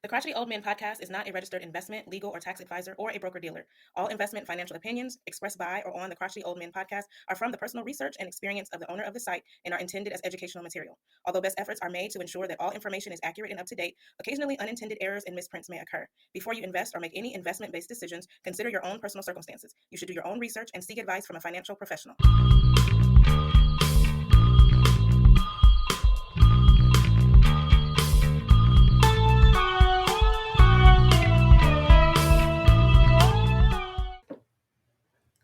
The Crotchety Old Men podcast is not a registered investment, legal, or tax advisor or a broker-dealer. All investment financial opinions expressed by or on the Crotchety Old Men podcast are from the personal research and experience of the owner of the site and are intended as educational material. Although best efforts are made to ensure that all information is accurate and up to date, occasionally unintended errors and misprints may occur. Before you invest or make any investment-based decisions, consider your own personal circumstances. You should do your own research and seek advice from a financial professional.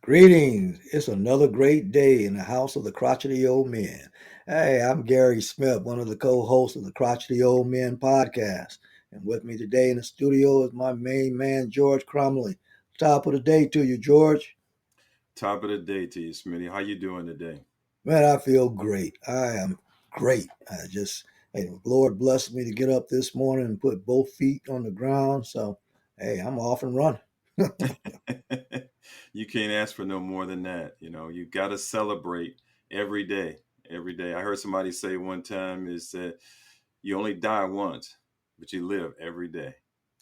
Greetings. It's another great day in the house of the Crotchety Old Men. Hey, I'm Gary Smith, one of the co-hosts of the Crotchety Old Men podcast. And with me today in the studio is my main man, George Crumley. Top of the day to you, George. Top of the day to you, Smitty. How you doing today? Man, I feel great. I am great. Hey, the Lord blessed me to get up this morning and put both feet on the ground. So, hey, I'm off and running. You can't ask for no more than that. You know, you got to celebrate every day. Every day. I heard somebody say one time is that you only die once, but you live every day.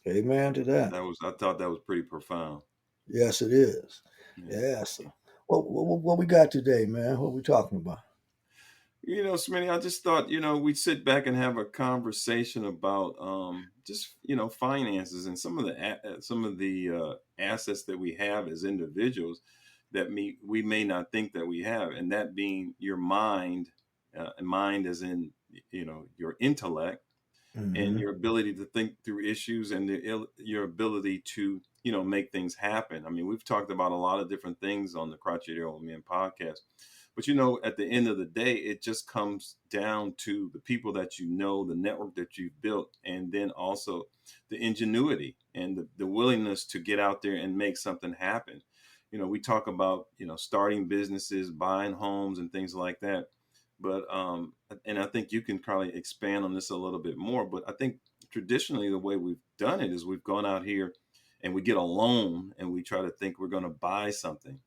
Amen to that. I thought that was pretty profound. Yes, it is. Yeah. So, what we got today, man? What we talking about? You know, Smitty, I just thought, we'd sit back and have a conversation about finances and some of the assets that we have as individuals that we may not think that we have, and that being your mind, and mind as in, your intellect, and your ability to think through issues and your ability to, make things happen. I mean, we've talked about a lot of different things on the Crotchety Old Men podcast. But, at the end of the day, it just comes down to the people that you know, the network that you've built, and then also the ingenuity and the willingness to get out there and make something happen. We talk about, starting businesses, buying homes and things like that. But and I think you can probably expand on this a little bit more. But I think traditionally the way we've done it is we've gone out here and we get a loan and we try to think we're going to buy something.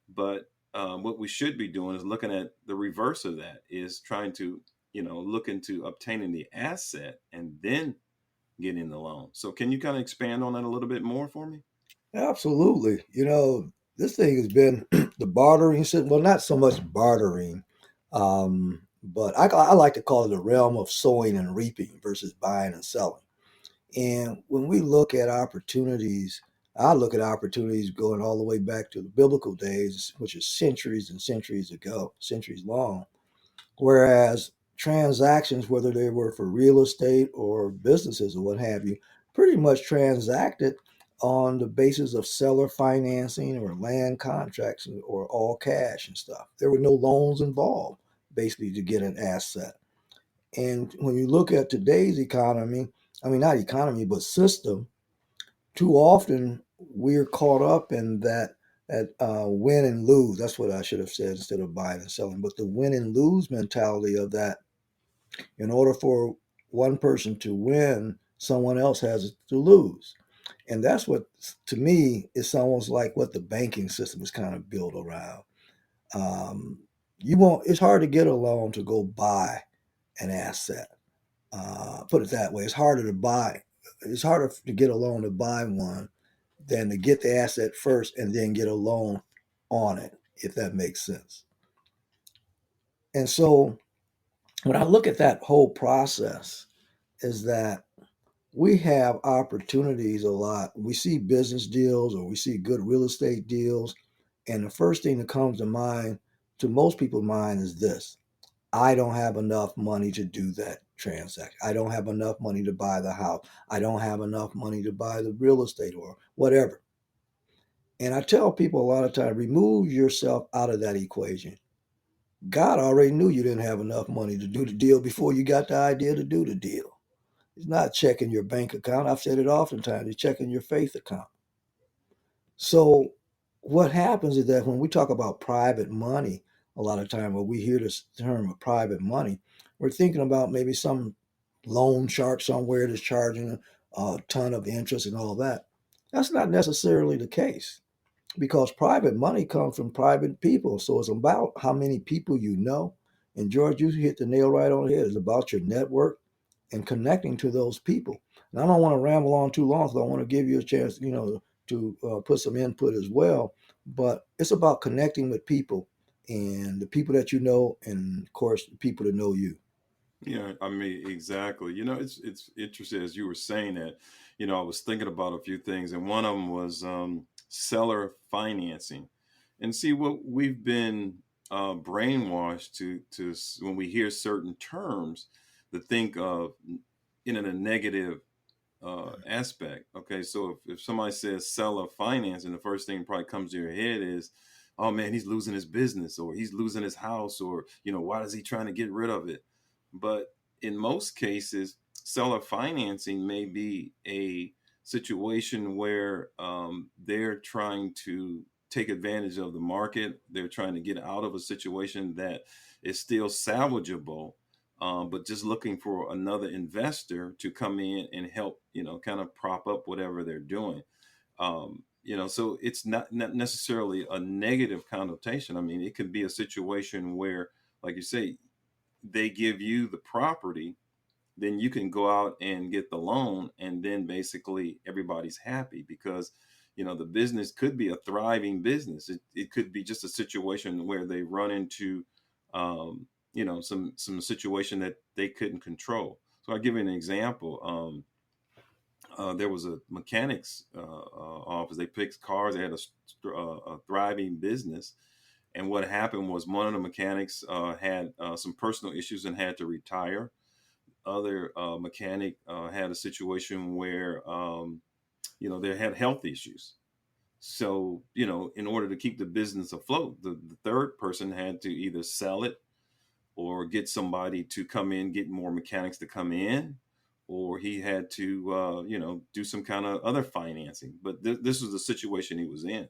But what we should be doing is looking at the reverse of that, is trying to, look into obtaining the asset and then getting the loan. So can you kind of expand on that a little bit more for me? Absolutely. This thing has been the bartering system. Well, not so much bartering, but I like to call it the realm of sowing and reaping versus buying and selling. And when we look at opportunities, I look at opportunities going all the way back to the biblical days, which is centuries and centuries ago, centuries long. Whereas transactions, whether they were for real estate or businesses or what have you, pretty much transacted on the basis of seller financing or land contracts or all cash and stuff. There were no loans involved, basically, to get an asset. And when you look at today's economy, I mean, not economy, but system, too often we're caught up in that win and lose. That's what I should have said instead of buying and selling. But the win and lose mentality of that, in order for one person to win, someone else has to lose. And that's what, to me, is almost like what the banking system is kind of built around. It's hard to get a loan to go buy an asset. Put it that way. It's harder to get a loan to buy one than to get the asset first and then get a loan on it, if that makes sense. And so when I look at that whole process, is that we have opportunities a lot. We see business deals or we see good real estate deals. And the first thing that comes to mind, to most people's mind, is this: I don't have enough money to do that transaction. I don't have enough money to buy the house. I don't have enough money to buy the real estate or whatever. And I tell people a lot of times, remove yourself out of that equation. God already knew you didn't have enough money to do the deal before you got the idea to do the deal. He's not checking your bank account. I've said it oftentimes. He's checking your faith account. So what happens is that when we talk about private money, a lot of time when we hear this term of private money, we're thinking about maybe some loan shark somewhere that's charging a ton of interest and all that. That's not necessarily the case, because private money comes from private people. So it's about how many people you know. And George, you hit the nail right on the head. It's about your network and connecting to those people. Now, I don't want to ramble on too long, so I want to give you a chance, to put some input as well. But it's about connecting with people and the people that you know, and of course, the people that know you. Yeah, I mean, exactly. It's interesting as you were saying that. I was thinking about a few things, and one of them was seller financing. And see, what we've been brainwashed when we hear certain terms, to think of in a negative aspect. Okay, so if somebody says seller financing, the first thing probably comes to your head is, oh man, he's losing his business, or he's losing his house, or why is he trying to get rid of it? But in most cases, seller financing may be a situation where they're trying to take advantage of the market. They're trying to get out of a situation that is still salvageable, but just looking for another investor to come in and help, kind of prop up whatever they're doing. So it's not necessarily a negative connotation. I mean, it could be a situation where, like you say, they give you the property, then you can go out and get the loan, and then basically everybody's happy because the business could be a thriving business. It could be just a situation where they run into some situation that they couldn't control. So I'll give you an example. There was a mechanics office. They fixed cars. They had a thriving business, and what happened was one of the mechanics had some personal issues and had to retire. Other mechanic had a situation where they had health issues. So in order to keep the business afloat, the third person had to either sell it or get somebody to come in, get more mechanics to come in, or he had to do some kind of other financing. But this was the situation he was in.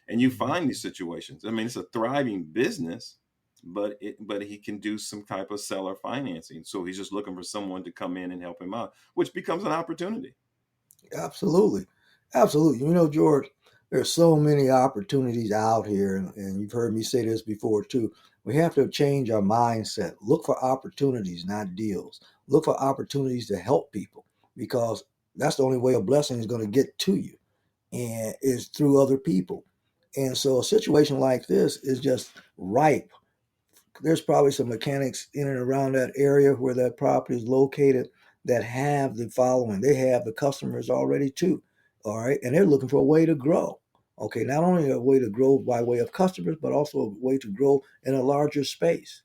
And you find these situations. I mean, it's a thriving business, but he can do some type of seller financing. So he's just looking for someone to come in and help him out, which becomes an opportunity. Absolutely. Absolutely. George, there's so many opportunities out here, and you've heard me say this before too. We have to change our mindset. Look for opportunities, not deals. Look for opportunities to help people because that's the only way a blessing is going to get to you, and is through other people. And so a situation like this is just ripe. There's probably some mechanics in and around that area where that property is located that have the following. They have the customers already too. All right. And they're looking for a way to grow. Okay. Not only a way to grow by way of customers, but also a way to grow in a larger space.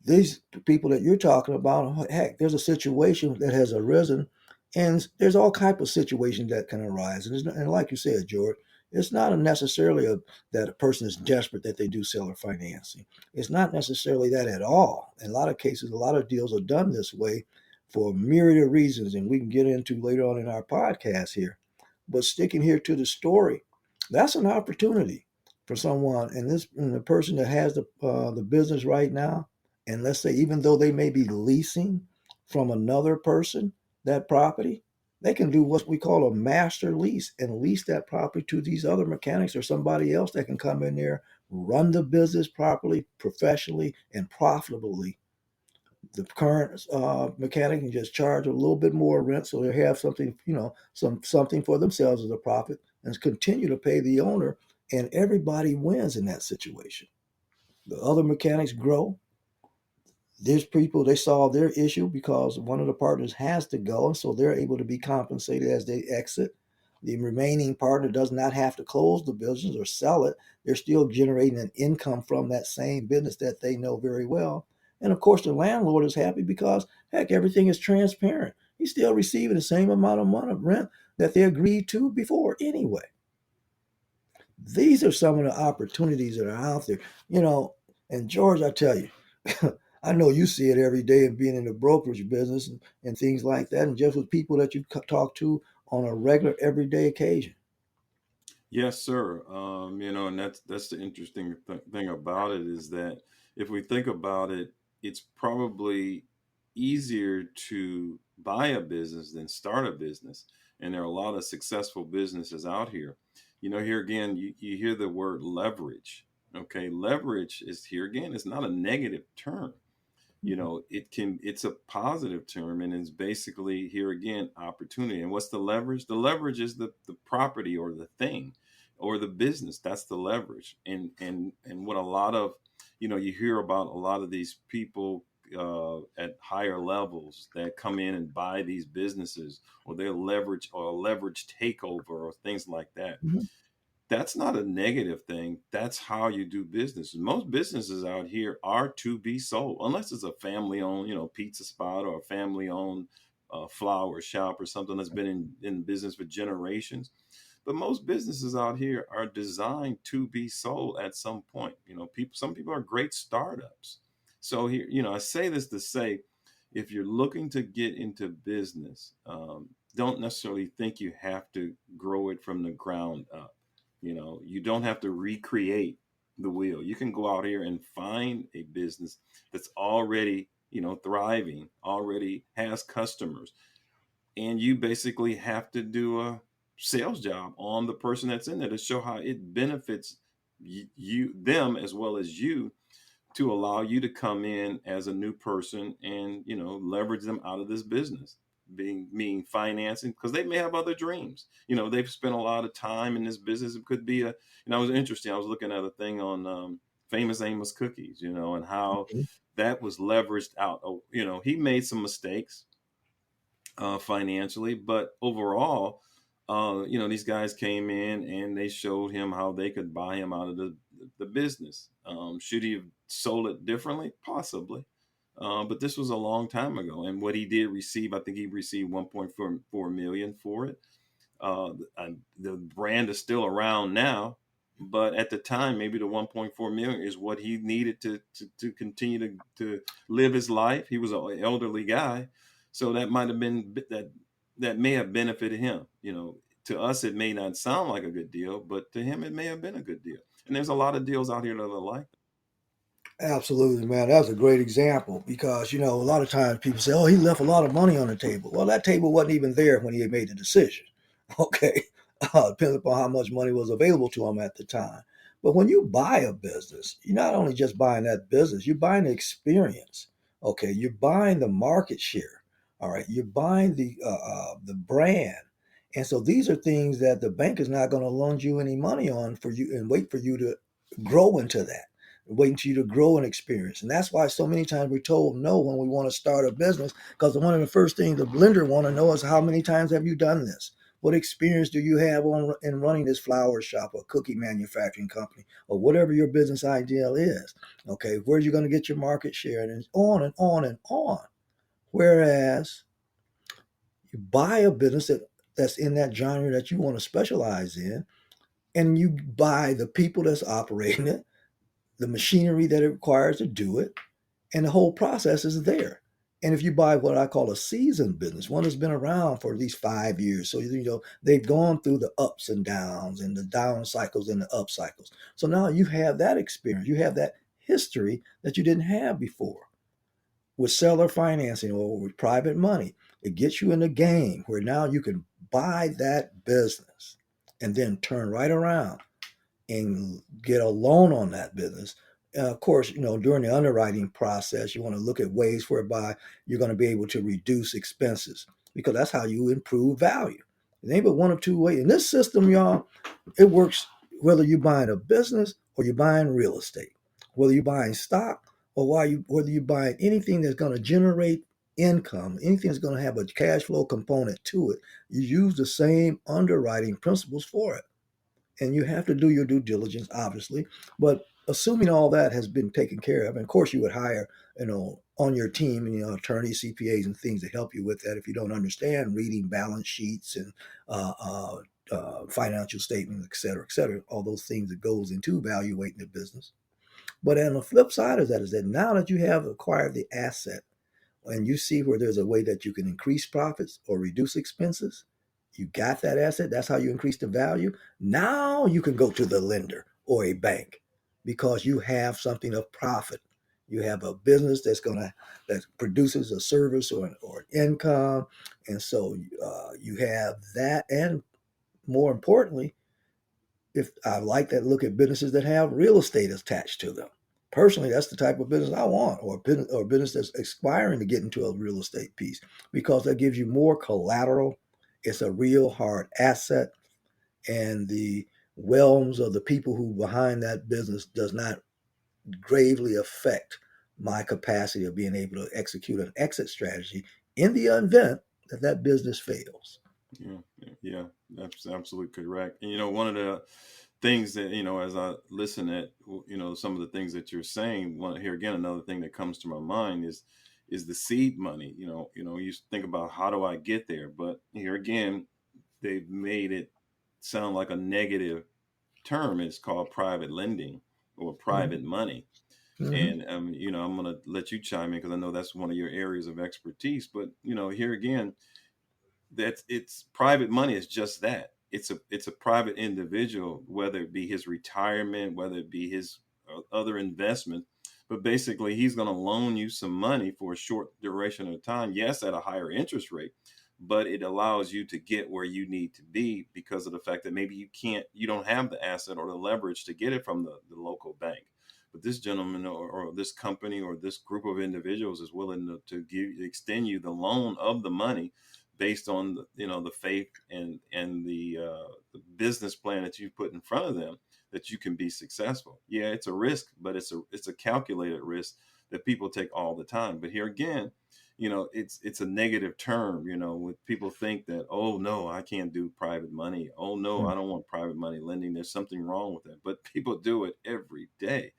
These people that you're talking about, heck, there's a situation that has arisen, and there's all type of situations that can arise. And like you said, George, it's not necessarily that a person is desperate that they do seller financing. It's not necessarily that at all. In a lot of cases, a lot of deals are done this way for a myriad of reasons, and we can get into later on in our podcast here. But sticking here to the story, that's an opportunity for someone, and the person that has the business right now, and let's say, even though they may be leasing from another person that property, they can do what we call a master lease and lease that property to these other mechanics or somebody else that can come in there, run the business properly, professionally, and profitably. The current mechanic can just charge a little bit more rent so they have something, something for themselves as a profit, and continue to pay the owner, and everybody wins in that situation. The other mechanics grow. There's people, they solve their issue because one of the partners has to go, and so they're able to be compensated as they exit. The remaining partner does not have to close the business or sell it. They're still generating an income from that same business that they know very well. And of course, the landlord is happy because, heck, everything is transparent. He's still receiving the same amount of money of rent that they agreed to before anyway. These are some of the opportunities that are out there. And George, I tell you, I know you see it every day of being in the brokerage business and things like that, and just with people that you talk to on a regular, everyday occasion. Yes, sir. And that's the interesting thing about it is that if we think about it, it's probably easier to buy a business than start a business. And there are a lot of successful businesses out here. Here again, you hear the word leverage. Okay, leverage is here again. It's not a negative term. it's a positive term, and it's basically, here again, opportunity. And what's the leverage? The leverage is the property or the thing or the business. That's the leverage. And what a lot of, you hear about a lot of these people at higher levels that come in and buy these businesses, or they're leverage or a leverage takeover or things like that. Mhm. That's not a negative thing. That's how you do business. Most businesses out here are to be sold, unless it's a family-owned, pizza spot, or a family-owned flower shop or something that's been in business for generations. But most businesses out here are designed to be sold at some point. Some people are great startups. So here, I say this to say, if you're looking to get into business, don't necessarily think you have to grow it from the ground up. You don't have to recreate the wheel. You can go out here and find a business that's already, thriving, already has customers, and you basically have to do a sales job on the person that's in there to show how it benefits them, as well as you, to allow you to come in as a new person and leverage them out of this business, being mean financing, because they may have other dreams. They've spent a lot of time in this business. It could be it was interesting, I was looking at a thing on Famous Amos Cookies, and how Mhm. that was leveraged out. He made some mistakes financially, but overall, these guys came in and they showed him how they could buy him out of the business. Should he have sold it differently? Possibly. But this was a long time ago. And what he did receive, I think he received 1.4 million for it. The brand is still around now, but at the time, maybe the 1.4 million is what he needed to continue to live his life. He was an elderly guy, so that might have been that may have benefited him. To us, it may not sound like a good deal, but to him, it may have been a good deal. And there's a lot of deals out here that are like that. Absolutely, man. That's a great example because, a lot of times people say, oh, he left a lot of money on the table. Well, that table wasn't even there when he had made the decision. Okay. Depends upon how much money was available to him at the time. But when you buy a business, you're not only just buying that business, you're buying the experience. Okay. You're buying the market share. All right. You're buying the brand. And so these are things that the bank is not going to loan you any money on for you and wait for you to grow into that, waiting for you to grow an experience. And that's why so many times we're told no when we want to start a business, because one of the first things the lender want to know is how many times have you done this? What experience do you have in running this flower shop or cookie manufacturing company or whatever your business ideal is? Okay, where are you going to get your market share? And on and on and on. Whereas you buy a business that's in that genre that you want to specialize in, and you buy the people that's operating it, the machinery that it requires to do it, and the whole process is there. And if you buy what I call a seasoned business, one that's been around for at least 5 years, so they've gone through the ups and downs and the down cycles and the up cycles. So now you have that experience, you have that history that you didn't have before with seller financing or with private money. It gets you in the game where now you can buy that business and then turn right around and get a loan on that business. Of course, during the underwriting process, you want to look at ways whereby you're going to be able to reduce expenses because that's how you improve value. It ain't but one of two ways. In this system, y'all, it works whether you're buying a business or you're buying real estate, whether you're buying stock or whether you're buying anything that's going to generate income, anything that's going to have a cash flow component to it. You use the same underwriting principles for it. And you have to do your due diligence, obviously. But assuming all that has been taken care of, and of course you would hire, on your team, attorneys, CPAs, and things to help you with that if you don't understand reading balance sheets and uh, uh, financial statements, et cetera, all those things that goes into evaluating the business. But on the flip side of that is that now that you have acquired the asset, and you see where there's a way that you can increase profits or reduce expenses, you got that asset, that's how you increase the value. Now you can go to the lender or a bank because you have something of profit. You have a business that produces a service or an income, and so you have that. And more importantly, if I like that, look at businesses that have real estate attached to them. Personally, that's the type of business I want, or business that's aspiring to get into a real estate piece, because that gives you more collateral. It's a real hard asset, and the realms of the people who behind that business does not gravely affect my capacity of being able to execute an exit strategy in the event that that business fails. Yeah, yeah, that's absolutely correct. And one of the things that as I listen at some of the things that you're saying, here again, another thing that comes to my mind is the seed money. You think about, how do I get there? But here again, they've made it sound like a negative term. It's called private lending or Mm-hmm. private money. Mm-hmm. And I'm going to let you chime in, because I know that's one of your areas of expertise. But here again, that's it's private money is just that. It's a private individual, whether it be his retirement, whether it be his other investment. But basically, he's going to loan you some money for a short duration of time, yes, at a higher interest rate, but it allows you to get where you need to be, because of the fact that maybe you don't have the asset or the leverage to get it from the local bank. But this gentleman, or this company, or this group of individuals is willing to extend you the loan of the money, based on the faith and the business plan that you put in front of them, that you can be successful. Yeah, it's a risk, but it's a calculated risk that people take all the time. But here again, it's a negative term. When people think that, oh no, I can't do private money, oh no, I don't want private money lending, there's something wrong with that. But people do it every day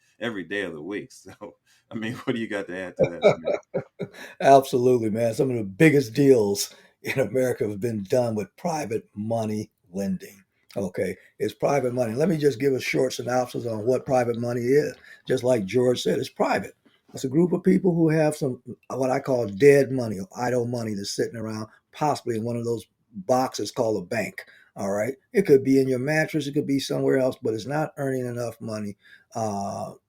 of the week. So I mean, what do you got to add to that, Samir? Absolutely, man. Some of the biggest deals in America have been done with private money lending. Okay, it's private money. Let me just give a short synopsis on what private money is. Just like George said, it's private. It's a group of people who have some, what I call dead money, or idle money, that's sitting around, possibly in one of those boxes called a bank. All right, it could be in your mattress, it could be somewhere else, but it's not earning enough money, to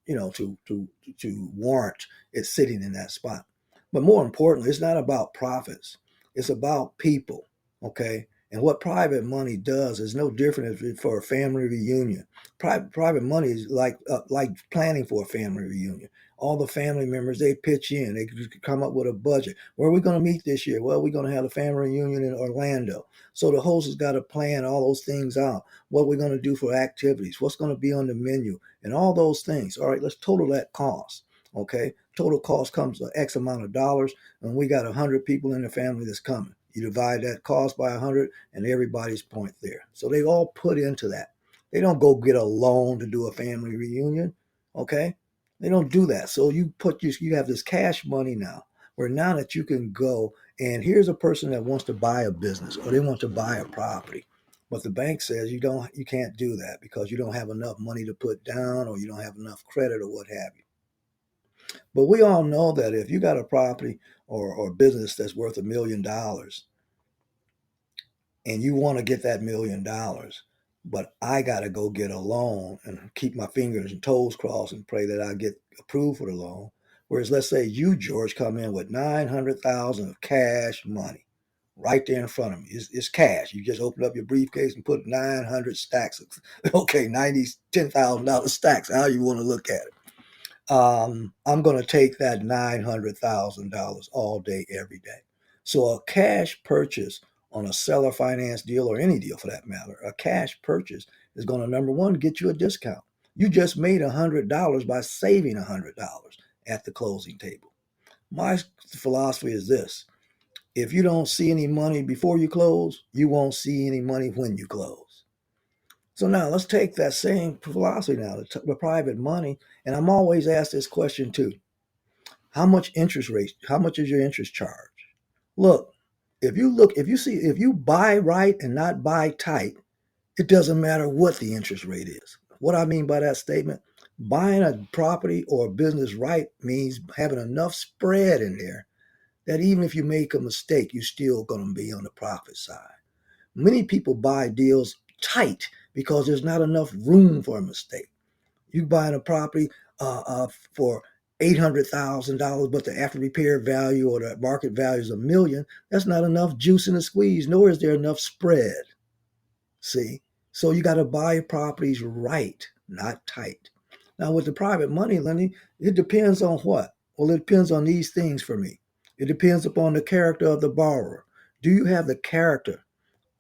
warrant it sitting in that spot. But more importantly, it's not about profits. It's about people. Okay. And what private money does is no different for a family reunion. Private money is like planning for a family reunion. All the family members, they pitch in. They come up with a budget. Where are we going to meet this year? Well, we're going to have a family reunion in Orlando. So the host has got to plan all those things out. What we're going to do for activities, what's going to be on the menu, and all those things. All right, let's total that cost. Okay, total cost comes to X amount of dollars, and we got 100 people in the family that's coming. You divide that cost by 100, and everybody's point there. So they all put into that. They don't go get a loan to do a family reunion. Okay, they don't do that. So you have this cash money now, where now that you can go, and here's a person that wants to buy a business, or they want to buy a property. But the bank says you can't do that because you don't have enough money to put down, or you don't have enough credit, or what have you. But we all know that if you got a property or business that's worth $1 million, and you want to get that $1 million, but I got to go get a loan and keep my fingers and toes crossed and pray that I get approved for the loan. Whereas, let's say you, George, come in with 900,000 of cash money right there in front of me. It's cash. You just open up your briefcase and put 900 stacks of, okay, $10,000 stacks, how you want to look at it. I'm going to take that $900,000 all day, every day. So a cash purchase on a seller finance deal, or any deal for that matter, a cash purchase is going to, number one, get you a discount. You just made $100 by saving $100 at the closing table. My philosophy is this: if you don't see any money before you close, you won't see any money when you close. So now let's take that same philosophy now, the private money. And I'm always asked this question too: how much interest rate? How much is your interest charge? Look, if you buy right and not buy tight, it doesn't matter what the interest rate is. What I mean by that statement: buying a property or a business right means having enough spread in there that even if you make a mistake, you're still going to be on the profit side. Many people buy deals tight because there's not enough room for a mistake. You buying a property for $800,000, but the after repair value or the market value is $1 million. That's not enough juice in the squeeze, nor is there enough spread. See, so you got to buy properties right, not tight. Now, with the private money lending, it depends on what? Well, it depends on these things for me. It depends upon the character of the borrower. Do you have the character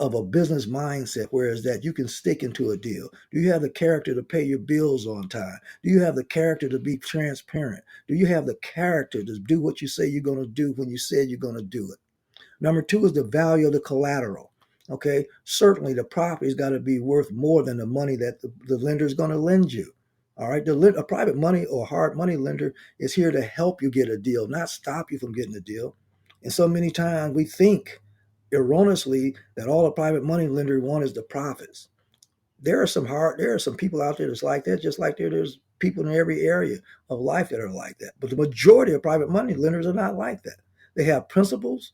of a business mindset, whereas that you can stick into a deal? Do you have the character to pay your bills on time? Do you have the character to be transparent? Do you have the character to do what you say you're going to do when you said you're going to do it? Number two is the value of the collateral. Okay, certainly the property's got to be worth more than the money that the lender is going to lend you. All right, a private money or hard money lender is here to help you get a deal, not stop you from getting a deal. And so many times we think erroneously that all a private money lender want is the profits. There are some people out there that's like that, just like there's people in every area of life that are like that. But the majority of private money lenders are not like that. They have principles,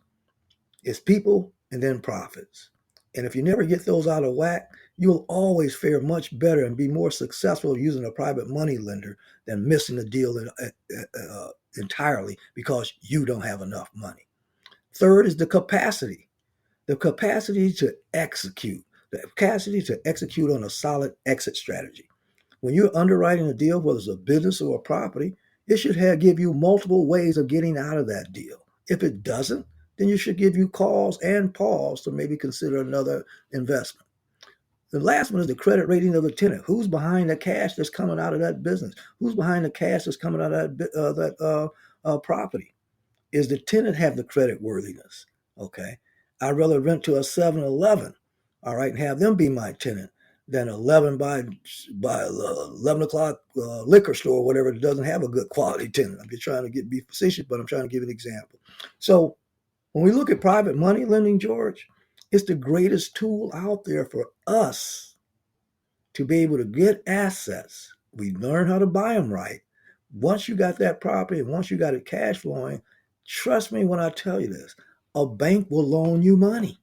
it's people, and then profits. And if you never get those out of whack, you'll always fare much better and be more successful using a private money lender than missing the deal entirely because you don't have enough money. Third is the capacity to execute, on a solid exit strategy. When you're underwriting a deal, whether it's a business or a property, it should give you multiple ways of getting out of that deal. If it doesn't, then you should give you calls and pause to maybe consider another investment. The last one is the credit rating of the tenant. Who's behind the cash that's coming out of that business? Who's behind the cash that's coming out of that property? Is the tenant have the credit worthiness? Okay. I'd rather rent to a 7-Eleven, all right, and have them be my tenant than 11 by 11 o'clock liquor store or whatever that doesn't have a good quality tenant. I'm just trying to be facetious, but I'm trying to give an example. So when we look at private money lending, George, it's the greatest tool out there for us to be able to get assets. We learn how to buy them right. Once you got that property and once you got it cash flowing, trust me when I tell you this, a bank will loan you money.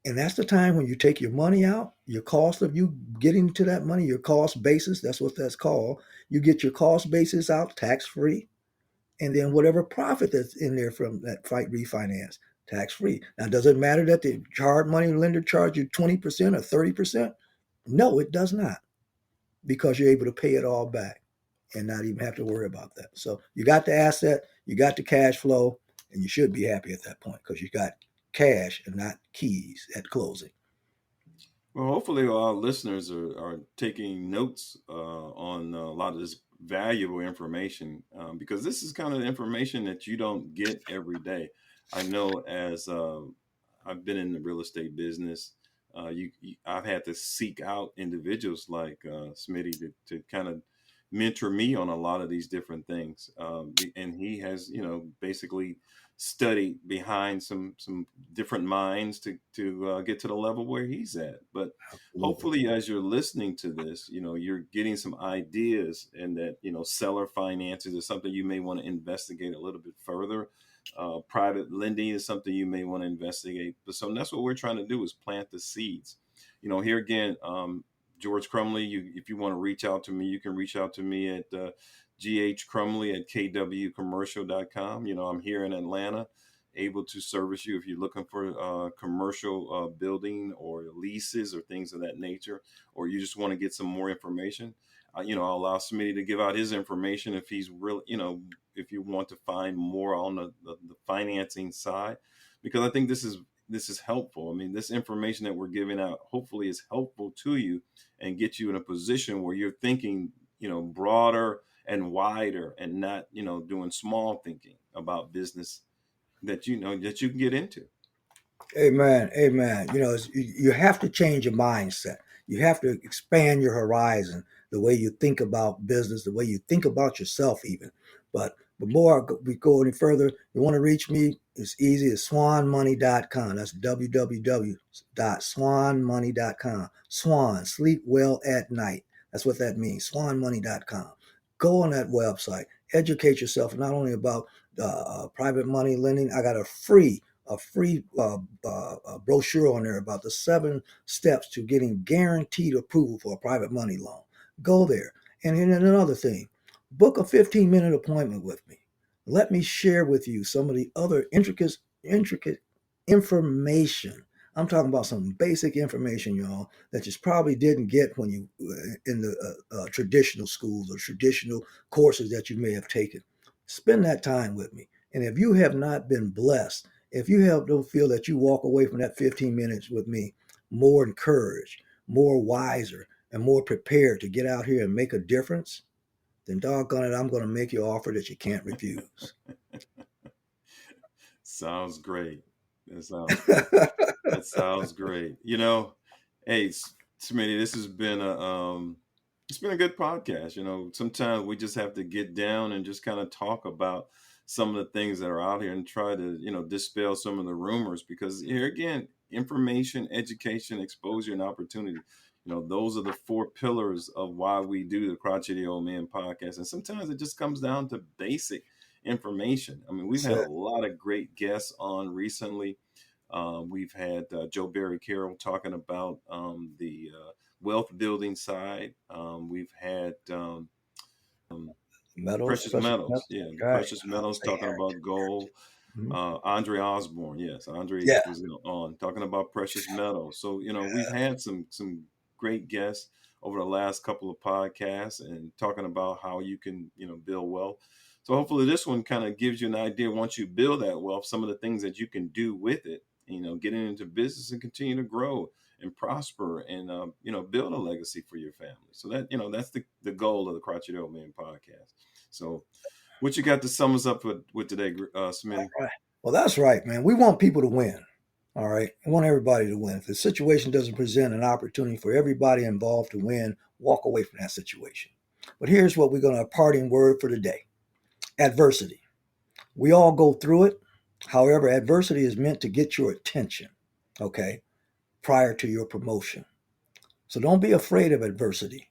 And that's the time when you take your money out, your cost of you getting to that money, your cost basis, that's what that's called. You get your cost basis out tax free. And then whatever profit that's in there from that fight refinance, tax free. Now, does it matter that the hard money lender charge you 20% or 30%? No, it does not, because you're able to pay it all back and not even have to worry about that. So you got the asset, you got the cash flow, and you should be happy at that point because you got cash and not keys at closing. Well, hopefully, our listeners are taking notes on a lot of this valuable information because this is kind of information that you don't get every day. I know as I've been in the real estate business, I've had to seek out individuals like Smitty to kind of mentor me on a lot of these different things. And he has, basically studied behind some different minds to get to the level where he's at. But Absolutely. hopefully, as you're listening to this, you're getting some ideas, and that seller finances is something you may want to investigate a little bit further. Private lending is something you may want to investigate. But so that's what we're trying to do, is plant the seeds. Here again, George Crumley, if you want to reach out to me, you can reach out to me at ghcrumley@kwcommercial.com. I'm here in Atlanta, able to service you if you're looking for commercial building or leases or things of that nature, or you just want to get some more information. I'll allow Smitty to give out his information if he's really, if you want to find more on the financing side, because I think this is helpful. I mean, this information that we're giving out hopefully is helpful to you and get you in a position where you're thinking, broader and wider, and not, doing small thinking about business that that you can get into. Amen. Amen. You have to change your mindset. You have to expand your horizon, the way you think about business, the way you think about yourself, even. But before we go any further, you want to reach me, it's easy. It's swanmoney.com. That's www.swanmoney.com. Swan, sleep well at night. That's what that means. Swanmoney.com. Go on that website. Educate yourself not only about private money lending. I got a free brochure on there about the 7 steps to getting guaranteed approval for a private money loan. Go there. And then another thing, book a 15-minute appointment with me. Let me share with you some of the other intricate information I'm talking about some basic information, y'all, that you probably didn't get when you in the traditional schools or traditional courses that you may have taken. Spend that time with me. And if you have not been blessed, if you don't feel that you walk away from that 15 minutes with me more encouraged, more wiser, and more prepared to get out here and make a difference, then doggone it, I'm going to make you an offer that you can't refuse. Sounds great. That sounds great. Hey, Smitty, this has been it's been a good podcast. Sometimes we just have to get down and just kind of talk about some of the things that are out here and try to, dispel some of the rumors, because here again, information, education, exposure, and opportunity. Those are the four pillars of why we do the Crotchety Old Men podcast. And sometimes it just comes down to basic information. I mean, we've had a lot of great guests on recently. We've had Joe Barry Carroll talking about the wealth building side. We've had precious metals. Yeah, the Right. precious metals talking about gold. Andre Osborne, yes, Andre Yeah. was on talking about precious metals. So we've had some great guests over the last couple of podcasts and talking about how you can build wealth. So hopefully this one kind of gives you an idea, once you build that wealth, some of the things that you can do with it. Getting into business and continue to grow and prosper and build a legacy for your family. So that that's the goal of the Crotchety Old Men podcast. So what you got to sum us up with today, Smitty? Right. Well, that's right, man. We want people to win. All right. We want everybody to win. If the situation doesn't present an opportunity for everybody involved to win, walk away from that situation. But here's what we're going to parting word for today: adversity. We all go through it. However, adversity is meant to get your attention, okay, prior to your promotion. So don't be afraid of adversity.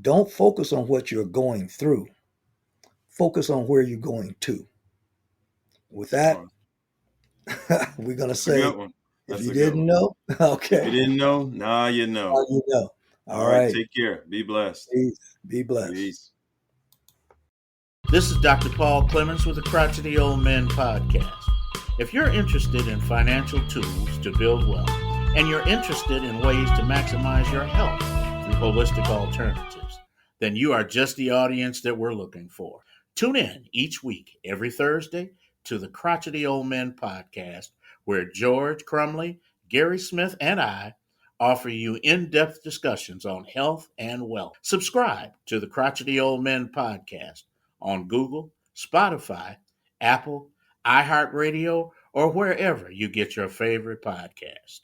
Don't focus on what you're going through. Focus on where you're going to. With that, we're going to That's a say, good one. if That's you a good didn't one. know, If you okay, didn't know, now you know. now you know. All All right, right. take care. Be blessed. Peace. Be blessed. Peace. This is Dr. Paul Clemens with the Crotchety Old Men podcast. If you're interested in financial tools to build wealth, and you're interested in ways to maximize your health through holistic alternatives, then you are just the audience that we're looking for. Tune in each week, every Thursday, to the Crotchety Old Men podcast, where George Crumley, Gary Smith, and I offer you in-depth discussions on health and wealth. Subscribe to the Crotchety Old Men podcast on Google, Spotify, Apple, iHeartRadio, or wherever you get your favorite podcast.